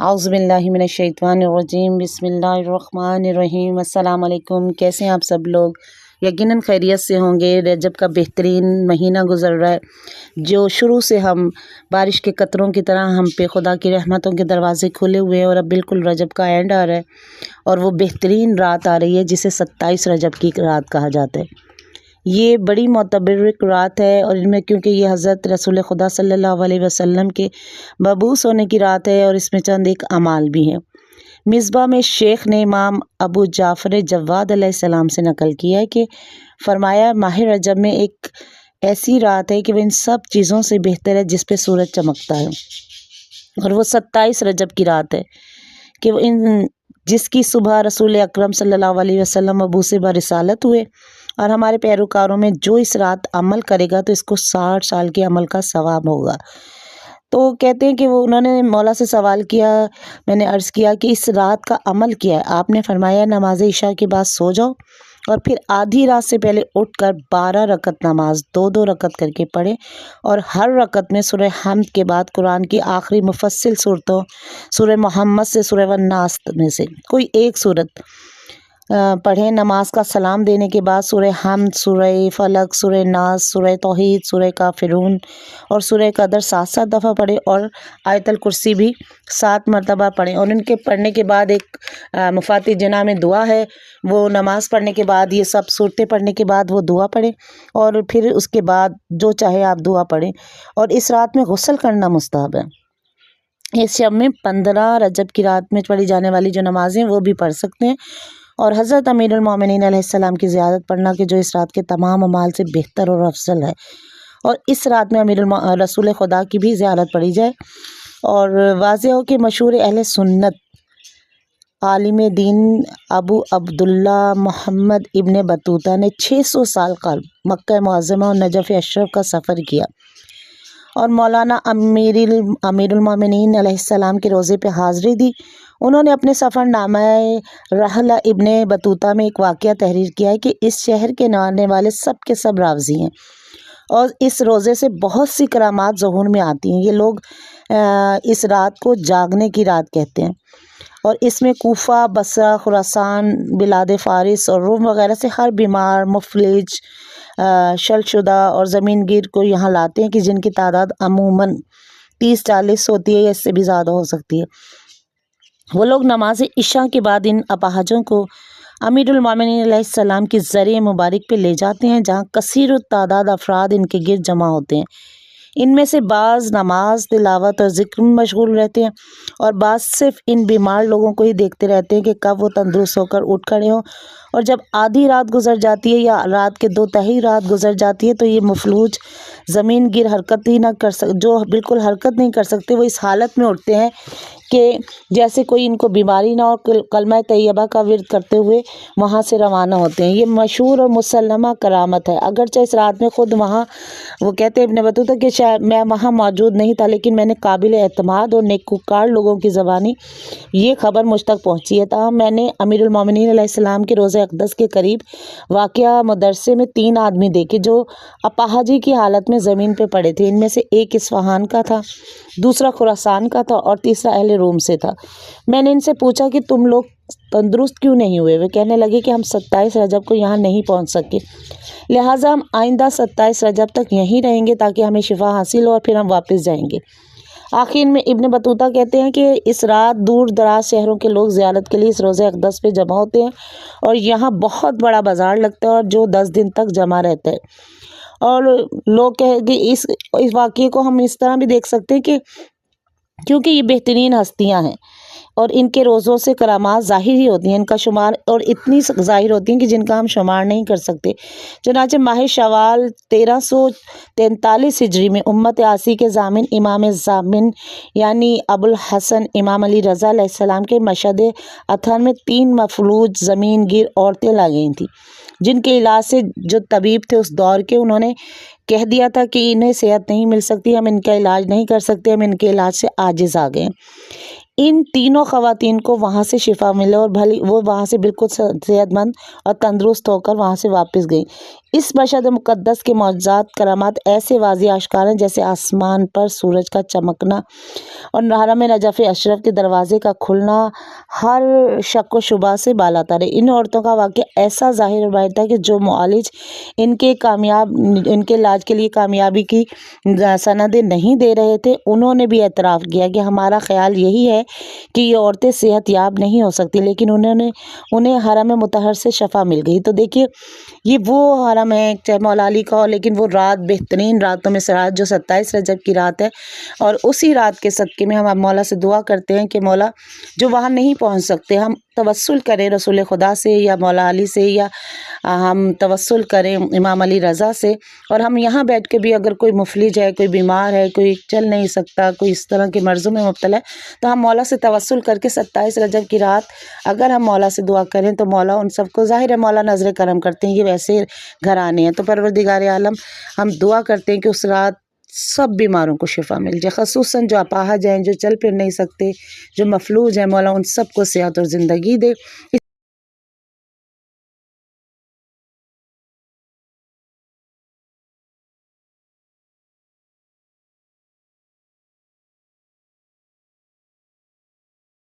اعوذ باللہ من الشیطان الرجیم بسم اللہ الرحمن الرحیم۔ السلام علیکم، کیسے ہیں آپ سب لوگ؟ یقیناً خیریت سے ہوں گے۔ رجب کا بہترین مہینہ گزر رہا ہے، جو شروع سے ہم بارش کے قطروں کی طرح ہم پہ خدا کی رحمتوں کے دروازے کھلے ہوئے ہیں، اور اب بالکل رجب کا اینڈ آ رہا ہے اور وہ بہترین رات آ رہی ہے جسے 27 رجب کی رات کہا جاتا ہے۔ یہ بڑی معتبر رات ہے، اور ان میں کیونکہ یہ حضرت رسول خدا صلی اللہ علیہ وسلم کے مبعوث ہونے کی رات ہے، اور اس میں چند ایک اعمال بھی ہیں۔ مصباح میں شیخ نے امام ابو جعفر جواد علیہ السلام سے نقل کیا ہے کہ فرمایا، ماہ رجب میں ایک ایسی رات ہے کہ وہ ان سب چیزوں سے بہتر ہے جس پہ سورج چمکتا ہے، اور وہ 27 رجب کی رات ہے کہ وہ جس کی صبح رسول اکرم صلی اللہ علیہ وسلم مبعوث برسالت ہوئے، اور ہمارے پیروکاروں میں جو اس رات عمل کرے گا تو اس کو 60 سال کے عمل کا ثواب ہوگا۔ تو کہتے ہیں کہ انہوں نے مولا سے سوال کیا، میں نے عرض کیا کہ اس رات کا عمل کیا ہے؟ آپ نے فرمایا، نماز عشاء کے بعد سو جاؤ اور پھر آدھی رات سے پہلے اٹھ کر 12 رکعت نماز 2 رکعت کر کے پڑھے، اور ہر رکعت میں سورہ حمد کے بعد قرآن کی آخری مفصل صورتوں سورہ محمد سے سورہ والناس میں سے کوئی ایک صورت پڑھیں۔ نماز کا سلام دینے کے بعد سورہ حمد، سورہ فلق، سورہ ناس، سورہ توحید، سورہ کافرون اور سورہ قدر 7 دفعہ پڑھیں، اور آیت الکرسی بھی 7 مرتبہ پڑھیں، اور ان کے پڑھنے کے بعد ایک مفاتیح جناح میں دعا ہے، وہ نماز پڑھنے کے بعد یہ سب صورتیں پڑھنے کے بعد وہ دعا پڑھیں، اور پھر اس کے بعد جو چاہے آپ دعا پڑھیں۔ اور اس رات میں غسل کرنا مستحب ہے۔ اس شب میں 15 رجب کی رات میں پڑھی جانے والی جو نمازیں وہ بھی پڑھ سکتے ہیں، اور حضرت امیر المومنین علیہ السلام کی زیارت پڑھنا کہ جو اس رات کے تمام اعمال سے بہتر اور افضل ہے، اور اس رات میں رسول خدا کی بھی زیارت پڑھی جائے۔ اور واضح ہو کہ مشہور اہل سنت عالم دین ابو عبداللہ محمد ابن بطوطہ نے 600 سال قبل مکہ معظمہ اور نجف اشرف کا سفر کیا، اور مولانا امیر المومنین علیہ السلام کے روضے پہ حاضری دی۔ انہوں نے اپنے سفر نامہ رحلہ ابن بطوطہ میں ایک واقعہ تحریر کیا ہے کہ اس شہر کے آنے والے سب کے سب راضی ہیں، اور اس روزے سے بہت سی کرامات ظہور میں آتی ہیں۔ یہ لوگ اس رات کو جاگنے کی رات کہتے ہیں، اور اس میں کوفہ، بصرہ، خراسان، بلاد فارس اور روم وغیرہ سے ہر بیمار، مفلج، شل شدہ اور زمین گیر کو یہاں لاتے ہیں کہ جن کی تعداد عموماً 30-40 ہوتی ہے یا اس سے بھی زیادہ ہو سکتی ہے۔ وہ لوگ نماز عشاء کے بعد ان اپاہجوں کو امیر المومنین علیہ السلام کی زرع مبارک پہ لے جاتے ہیں، جہاں کثیر التعداد افراد ان کے گرد جمع ہوتے ہیں۔ ان میں سے بعض نماز، تلاوت اور ذکر میں مشغول رہتے ہیں، اور بعض صرف ان بیمار لوگوں کو ہی دیکھتے رہتے ہیں کہ کب وہ تندرست ہو کر اٹھ کھڑے ہوں، اور جب آدھی رات گزر جاتی ہے یا رات کے 2/3 رات گزر جاتی ہے تو یہ مفلوج زمین گیر حرکت ہی نہ کر جو بالکل حرکت نہیں کر سکتے، وہ اس حالت میں اٹھتے ہیں کہ جیسے کوئی ان کو بیماری نہ ہو، کلمہ طیبہ کا ورد کرتے ہوئے وہاں سے روانہ ہوتے ہیں۔ یہ مشہور اور مسلمہ کرامت ہے، اگرچہ اس رات میں خود وہاں وہ کہتے ہیں ابن بطوطہ کہ شاید میں وہاں موجود نہیں تھا، لیکن میں نے قابل اعتماد اور نیکوکار لوگوں کی زبانی یہ خبر مجھ تک پہنچی ہے۔ تاہم میں نے امیر المومنین علیہ السلام کے روضہ اقدس کے قریب واقعہ مدرسے میں 3 آدمی دیکھے جو اپاہجی کی حالت میں زمین پہ پڑے تھے۔ ان میں سے ایک اصفہان کا تھا، دوسرا خراسان کا تھا، اور تیسرا اہل روم سے تھا۔ میں نے ان سے پوچھا کہ تم لوگ تندرست کیوں نہیں ہوئے؟ وہ کہنے لگے کہ ہم 27 رجب کو یہاں نہیں پہنچ سکے، لہٰذا ہم آئندہ 27 رجب تک یہیں رہیں گے تاکہ ہمیں شفا حاصل ہو، اور پھر ہم واپس جائیں گے۔ آخر میں ابن بطوطہ کہتے ہیں کہ اس رات دور دراز شہروں کے لوگ زیارت کے لیے اس روضہ اقدس پہ جمع ہوتے ہیں، اور یہاں بہت بڑا بازار لگتا ہے، اور جو 10 دن تک جمع رہتا ہے۔ اور لوگ کہیں کہ اس واقعے کو ہم اس طرح بھی دیکھ سکتے ہیں کہ کیونکہ یہ بہترین ہستیاں ہیں اور ان کے روزوں سے کرامات ظاہر ہی ہوتی ہیں، ان کا شمار اور اتنی ظاہر ہوتی ہیں کہ جن کا ہم شمار نہیں کر سکتے۔ چنانچہ ماہ شوال 1343 ہجری میں امت عاصی کے ضامن امام ضامن یعنی ابو الحسن امام علی رضا علیہ السلام کے مشہد اطہر میں 3 مفلوج زمین گیر عورتیں لا گئی تھیں، جن کے علاج سے جو طبیب تھے اس دور کے، انہوں نے کہہ دیا تھا کہ انہیں صحت نہیں مل سکتی، ہم ان کا علاج نہیں کر سکتے، ہم ان کے علاج سے عاجز آ گئے۔ ان تینوں خواتین کو وہاں سے شفا ملے اور بھلی وہ وہاں سے بالکل صحت مند اور تندرست ہو کر وہاں سے واپس گئیں۔ اس مشہد مقدس کے معجزات کرامات ایسے واضح آشکار ہیں جیسے آسمان پر سورج کا چمکنا اور حرم نجف اشرف کے دروازے کا کھلنا ہر شک و شبہ سے بالاتر ہے۔ ان عورتوں کا واقعہ ایسا ظاہر ہوتا ہے کہ جو معالج ان کے علاج کے لیے کامیابی کی سندیں نہیں دے رہے تھے، انہوں نے بھی اعتراف کیا کہ ہمارا خیال یہی ہے کہ یہ عورتیں صحت یاب نہیں ہو سکتی، لیکن انہیں حرم مطہر سے شفا مل گئی۔ تو دیکھیے یہ وہ حرم ہے چاہے مولا علی کا ہو، لیکن وہ رات بہترین راتوں میں سے رات جو 27 رجب کی رات ہے، اور اسی رات کے صدقے میں ہم مولا سے دعا کرتے ہیں کہ مولا جو وہاں نہیں پہنچ سکتے، ہم توسل کریں رسول خدا سے یا مولا علی سے، یا ہم توسل کریں امام علی رضا سے، اور ہم یہاں بیٹھ کے بھی اگر کوئی مفلج ہے، کوئی بیمار ہے، کوئی چل نہیں سکتا، کوئی اس طرح کے مرضوں میں مبتلا ہے، تو ہم مولا سے توسل کر کے 27 رجب کی رات اگر ہم مولا سے دعا کریں تو مولا ان سب کو، ظاہر ہے مولا نظر کرم کرتے ہیں، یہ ویسے گھرانے ہیں، تو پروردگار عالم ہم دعا کرتے ہیں کہ اس رات سب بیماروں کو شفا مل جائے، خصوصاً جو اپاہج ہیں، جو چل پھر نہیں سکتے، جو مفلوج ہیں، مولا ان سب کو صحت اور زندگی دے۔